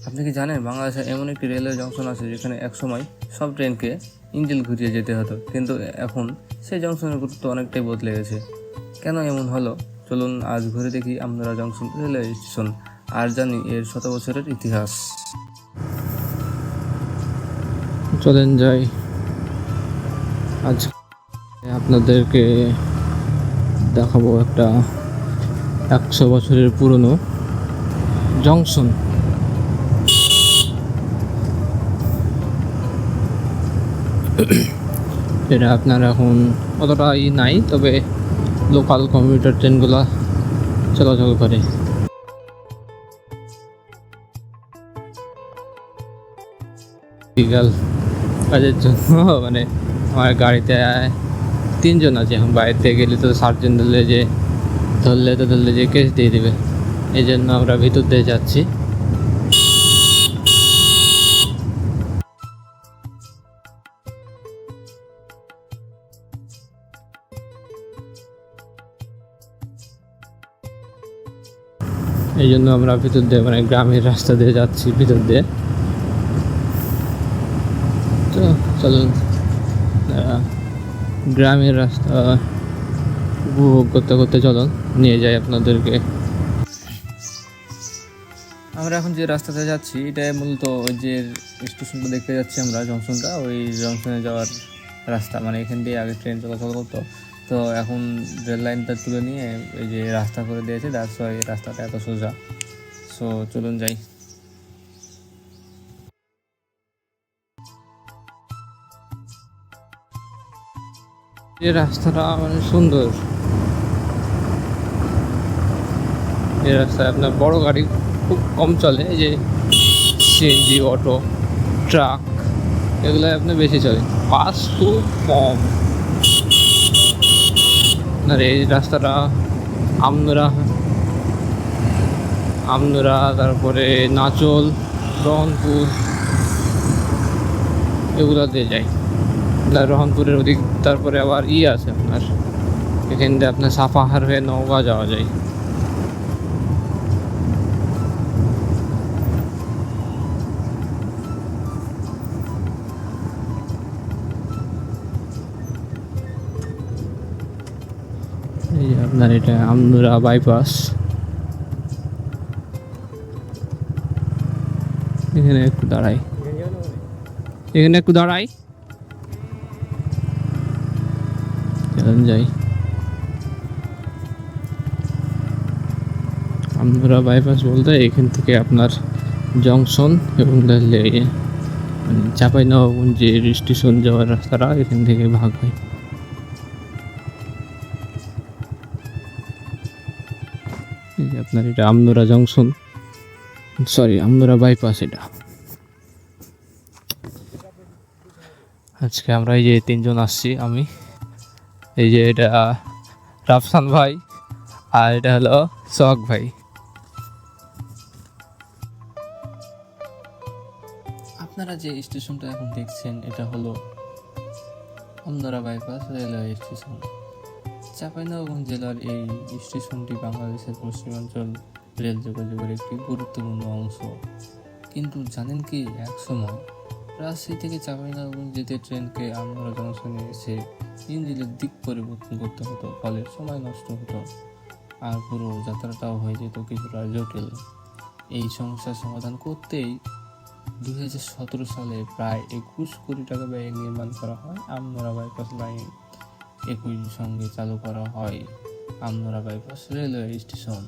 আপনি কি জানেন বাংলাদেশে এমন একটি রেলওয়ে জংশন আছে যেখানে একসময় সব ট্রেনকে ইঞ্জিন ঘুরিয়ে যেতে হতো, কিন্তু এখন সেই জংশনের গুরুত্ব অনেকটাই বদলে গেছে। কেন এমন হলো, চলুন আজ ঘুরে দেখি আমরা জংশন রেলওয়ে স্টেশন আর জানি এর শত বছরের ইতিহাস। চলেন যাই। আজ আপনাদেরকে দেখাবো একটা 100 বছরের পুরনো জংশন। এটা আপনার এখন অতটা নাই, তবে লোকাল কমিউটার ট্রেনগুলো চলাচল করে। বিকাল কাজের জন্য মানে আমার গাড়িতে 3 জন আছে। এখন বাইরে গেলে তো সার্জন ধরলে যে কেস দিয়ে দিবে, এই জন্য আমরা ভিতর দিয়ে যাচ্ছি। এই জন্য আমরা ভিতর দিয়ে মানে গ্রামের রাস্তা দিয়ে যাচ্ছি ভিতর দিয়ে। তো চলুন গ্রামের রাস্তা উপভোগ করতে করতে চলুন নিয়ে যাই আপনাদেরকে। আমরা এখন যে রাস্তাতে যাচ্ছি এটা মূলত ওই যে স্টেশনটা দেখতে যাচ্ছি আমরা, জংশনটা, ওই জংশনে যাওয়ার রাস্তা। মানে এখান দিয়ে আগে ট্রেন চলাচল করতো, তো এখন রেল লাইনটা তুলে নিয়ে এই যে রাস্তা করে দিয়েছে, দ্যাটস ওয়াই এই রাস্তাটা এত সোজা। সো চলুন যাই। এই রাস্তাটা মানে সুন্দর। এই রাস্তায় আপনার বড় গাড়ি খুব কম চলে, এই যে সিএনজি, অটো, ট্রাক এগুলো আপনার বেশি চলে, বাস খুব কম। আর এই রাস্তাটা আমনুরা তারপরে নাচল, রহনপুর এগুলো দিয়ে যায়। রহনপুরের ওদিক তারপরে আবার আছে আপনার, এখান দিয়ে আপনার সাপাহার হয়ে নওগাঁ যাওয়া যায়। এই যে আপনার এটা আমনুরা বাইপাস। এখানে একটু দাঁড়াই চলুন যাই। আমনুরা বাইপাস বলতে এখান থেকে আপনার জংশন এবং মানে চাঁপাইনবাবগঞ্জের স্টেশন যাওয়ার রাস্তাটা এখান থেকে ভাগ হয়। এই যে আপনার এটা আমনুরা জংশন, আমনুরা বাইপাস। এটা আজকে আমরা এই যে 3 জন আসছি, আমি, এই যে এটা রাফসান ভাই, আর এটা হলো সোহাগ ভাই। আপনারা যে স্টেশনটা এখন দেখছেন এটা হলো Amnura bypass railway station. Chapainawabganj জেলার এই স্টেশনটি বাংলাদেশের পশ্চিমাঞ্চল রেল যোগাযোগের একটি গুরুত্বপূর্ণ অংশ। কিন্তু জানেন কি, একসময় রাজশাহী থেকে চাঁপাইনবাবগঞ্জ যেতে ট্রেনকে আমনুরা জংশনে এসে ইঞ্জিনের দিক পরিবর্তন করতে হতো, ফলে সময় নষ্ট হতো আর পুরো যাত্রাটাও হয়ে যেত কিছুটা জটিল। এই সমস্যার সমাধান করতেই 2017 সালে প্রায় 21 কোটি টাকা ব্যয়ে নির্মাণ করা হয় আমনুরা বাইপাস লাইন। একই সঙ্গে চালু করা হয় Amnura bypass railway station.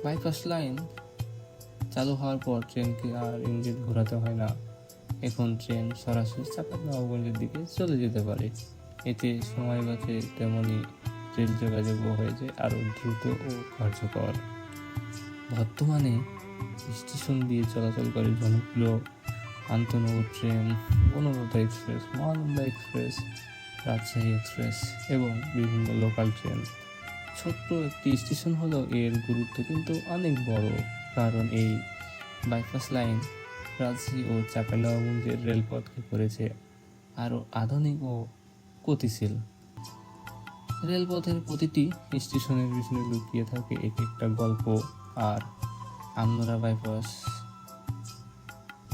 Bypass line চালু হওয়ার পর ট্রেনকে আর ইঞ্জিন ঘোরাতে হয় না। এখন ট্রেন সরাসরি চাঁপাইনবাবগঞ্জের দিকে চলে যেতে পারে। এতে সময় বাঁচে, তেমনি রেল যোগাযোগও হয়ে যায় আরও দ্রুত ও কার্যকর। বর্তমানে স্টেশন দিয়ে চলাচল করে জনপ্রিয় আন্তনগর train, Banalata express, Mahananda express, Rajshahi express এবং বিভিন্ন লোকাল ট্রেন। ছোট্ট একটি স্টেশন হলো এর গুরুত্ব কিন্তু অনেক বড়, কারণ এই বাইপাস লাইন রাজশাহী ও চাঁপাইনবাবগঞ্জের রেলপথকে করেছে আরও আধুনিক ও গতিশীল। রেলপথের প্রতিটি স্টেশনের পিছনে লুকিয়ে থাকে এক একটা গল্প, আর আমনুরা বাইপাস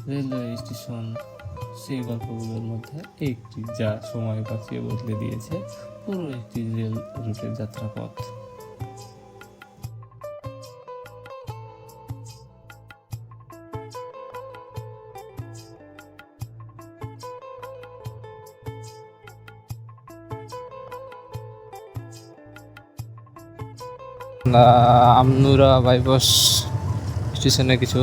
রেলওয়ে স্টেশন সেই গল্পগুলোর মধ্যে একটি, যা সময় পাঠিয়ে বদলে দিয়েছে পুরো একটি রেল রুটের যাত্রাপথ। আমনুরা বাইপাস স্টেশনে কিছু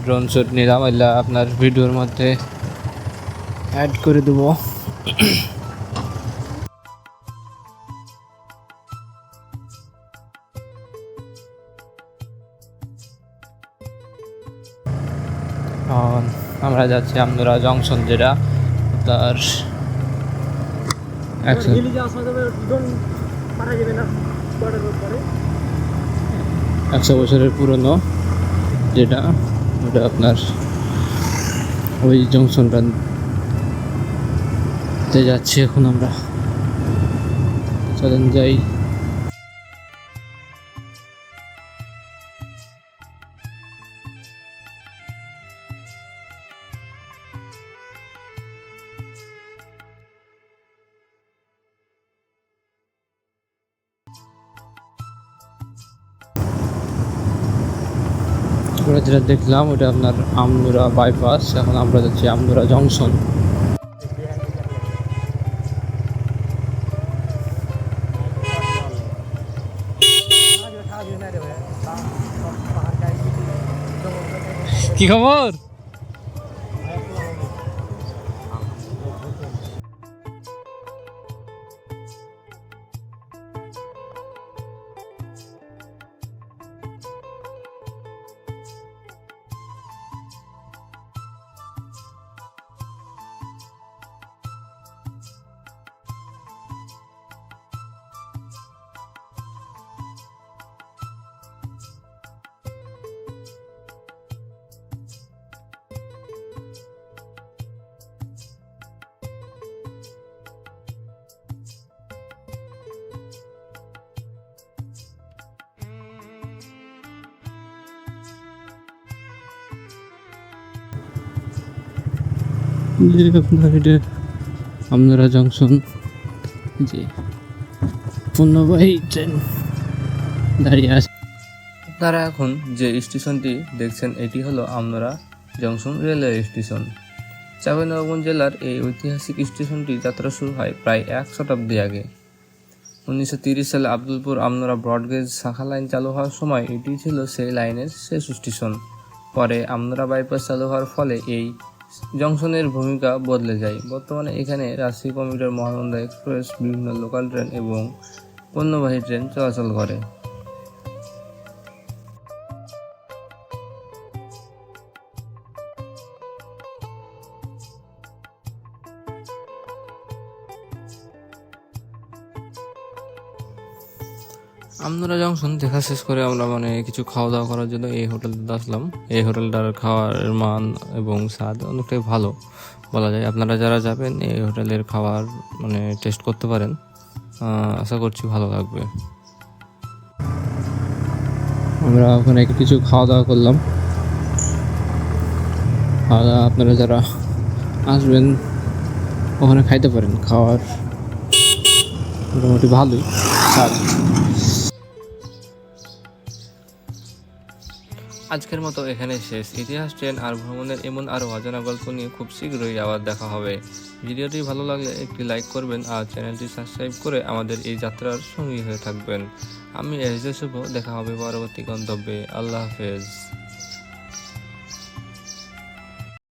ড্রোন শট নিলাম, এগুলা আপনার ভিডিওর মধ্যে অ্যাড করে দেবো। আর আমরা যাচ্ছি আমনুরা জংশন, যেটা তার 100 বছরের পুরনো, যেটা ওটা আপনার ওই জংশনটাতে যাচ্ছি এখন আমরা। চলেন যাই। আমরা যেটা দেখলাম ওটা আপনার আমনুরা বাইপাস, এখন আমরা যাচ্ছি আমনুরা জংশন। কি খবর? আপনার এটা আমনুরা জংশন, যে পণ্যবাহী ট্রেন দাঁড়িয়ে আছে। আপনারা এখন যে স্টেশনটি দেখছেন এটি হলো Amnura junction railway station. Chapainawabganj জেলার এই ঐতিহাসিক স্টেশনটি যাত্রা শুরু হয় প্রায় 1 শতাব্দী আগে। 1930 সালে আব্দুলপুর আমনুরা ব্রডগেজ শাখা লাইন চালু হওয়ার সময় এটি ছিল সেই লাইনের শেষ স্টেশন। পরে আমনুরা বাইপাস চালু হওয়ার ফলে এই জংশনের ভূমিকা বদলে যায়। বর্তমানে এখানে রাজশাহী কমিউটার, মহানন্দা এক্সপ্রেস, বিভিন্ন লোকাল ট্রেন এবং পণ্যবাহী ট্রেন চলাচল করে। আমনুরা জংশন দেখা শেষ করে আমরা কিছু খাওয়া দাওয়া করার জন্য এই হোটেলটাতে আসলাম। এই হোটেলটার খাওয়ার মান এবং স্বাদ অনেকটাই ভালো বলা যায়। আপনারা যারা যাবেন এই হোটেলের খাবার টেস্ট করতে পারেন, আশা করছি ভালো লাগবে। আমরা ওখানে কিছু খাওয়া দাওয়া করলাম। আর আপনারা যারা আসবেন ওখানে খাইতে পারেন, খাওয়ার মোটামুটি ভালোই স্বাদ। আজকের মতো এখানে শেষ। ইতিহাস, ট্রেন আর ভ্রমণের এমন আরও অজানা গল্প নিয়ে খুব শীঘ্রই আবার দেখা হবে। ভিডিওটি ভালো লাগলে একটি লাইক করবেন আর চ্যানেলটি সাবস্ক্রাইব করে আমাদের এই যাত্রার সঙ্গী হয়ে থাকবেন। আমি এস জে শুভ, দেখা হবে পরবর্তী গন্তব্যে। আল্লাহ হাফেজ।